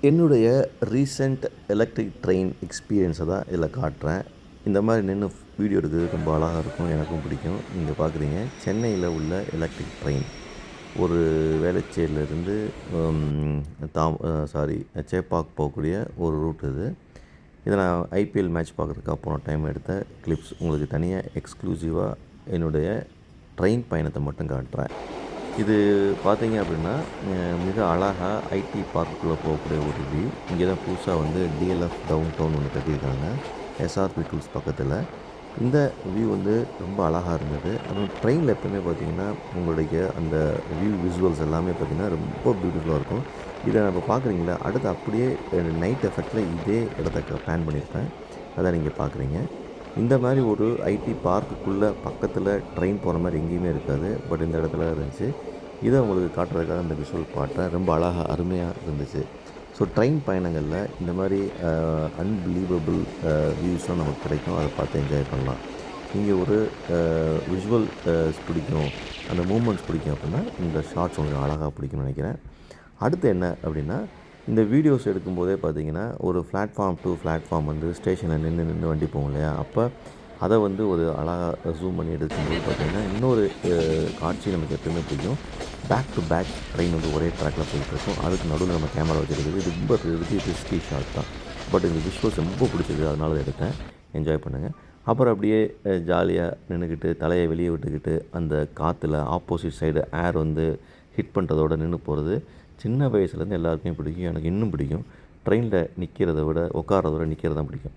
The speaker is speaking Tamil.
என்னுடைய ரீசெண்ட் எலக்ட்ரிக் ட்ரெயின் எக்ஸ்பீரியன்ஸை தான் இதில் காட்டுறேன். இந்த மாதிரி நின்று வீடியோ எடுக்கிறது ரொம்ப அழகாக இருக்கும். எனக்கும் பிடிக்கும். நீங்க பார்க்குறீங்க, சென்னையில் உள்ள எலக்ட்ரிக் ட்ரெயின். ஒரு வேளச்சேரியிலேருந்து சேப்பாக் போகக்கூடிய ஒரு ரூட் இது. இதை நான் ஐபிஎல் மேட்ச் பார்க்குறதுக்காக போன டைம் எடுத்த கிளிப்ஸ். உங்களுக்கு தனியாக எக்ஸ்க்ளூசிவாக என்னுடைய ட்ரெயின் பயணத்தை மட்டும் காட்டுறேன். இது பார்த்தீங்க அப்படின்னா, மிக அழகா ஐடி பார்க்குக்குள்ளே போகக்கூடிய ஒரு வியூ. இங்கே தான் புதுசா வந்து டிஎல்எஃப் டவுன் டவுன் ஒன்று கட்டியிருக்காங்க. எஸ்ஆர்பி டூல்ஸ் பக்கத்தில. இந்த வியூ வந்து ரொம்ப அழகா இருந்தது. அதுவும் ட்ரெயினில் எப்பவுமே பார்த்தீங்கன்னா, உங்களுடைய அந்த வியூ விசுவல்ஸ் எல்லாமே பார்த்தீங்கன்னா, ரொம்ப பியூட்டிஃபுல்லா இருக்கும். இதை நம்ம பார்க்குறீங்களா, அடுத்து அப்படியே நைட் எஃபெக்ட்டில் இதே இடத்த பிளான் பண்ணியிருப்பேன். அதான் நீங்க பார்க்குறீங்க. இந்த மாதிரி ஒரு ஐடி பார்க்குக்குள்ளே பக்கத்தில் ட்ரெயின் போகிற மாதிரி எங்கேயுமே இருக்காது. பட் இந்த இடத்துல இருந்துச்சு. இதை உங்களுக்கு காட்டுறதுக்காக இந்த விஷுவல் பார்த்தேன். ரொம்ப அழகா அருமையாக இருந்துச்சு. ஸோ ட்ரெயின் பயணங்களில் இந்த மாதிரி அன்பிலீவபிள் வியூஸ்லாம் நமக்கு கிடைக்கும். அதை பார்த்து என்ஜாய் பண்ணலாம். நீங்கள் ஒரு விஷுவல் பிடிக்கும், அந்த மூமெண்ட்ஸ் பிடிக்கும் அப்படின்னா இந்த ஷார்ட்ஸ் உங்களுக்கு அழகாக பிடிக்கும்னு நினைக்கிறேன். அடுத்து என்ன அப்படின்னா, இந்த வீடியோஸ் எடுக்கும்போதே பார்த்தீங்கன்னா, ஒரு பிளாட்ஃபார்ம் டூ பிளாட்ஃபார்ம் வந்து ஸ்டேஷனில் நின்று வண்டி போகும் இல்லையா, அப்போ அதை வந்து ஒரு அழகாக ஜூம் பண்ணி எடுக்கும்போது பார்த்தீங்கன்னா, இன்னொரு காட்சி நமக்கு எப்பயுமே பிடிக்கும். பேக் டு பேக் ட்ரெயின் வந்து ஒரே ட்ராக்கில் போயிட்டுருக்கும். அதுக்கு நடுவில் நம்ம கேமரா வச்சுருக்குது. இது ரொம்ப ரிஸ்கி ஷாட் தான். பட் இந்த விஷுவல்ஸ் ரொம்ப பிடிச்சது. அதனால அதை எடுத்தேன். என்ஜாய் பண்ணுங்கள். அப்புறம் அப்படியே ஜாலியாக நின்றுக்கிட்டு தலையை வெளியே விட்டுக்கிட்டு அந்த காற்றுல ஆப்போசிட் சைடு ஏர் வந்து ஹிட் பண்ணுறதோட நின்று போகிறது சின்ன வயசுலேருந்து எல்லாருக்குமே பிடிக்கும். எனக்கு இன்னும் பிடிக்கும். ட்ரெயினில் நிற்கிறத விட உட்கார்றத விட நிற்கிறது தான் பிடிக்கும்.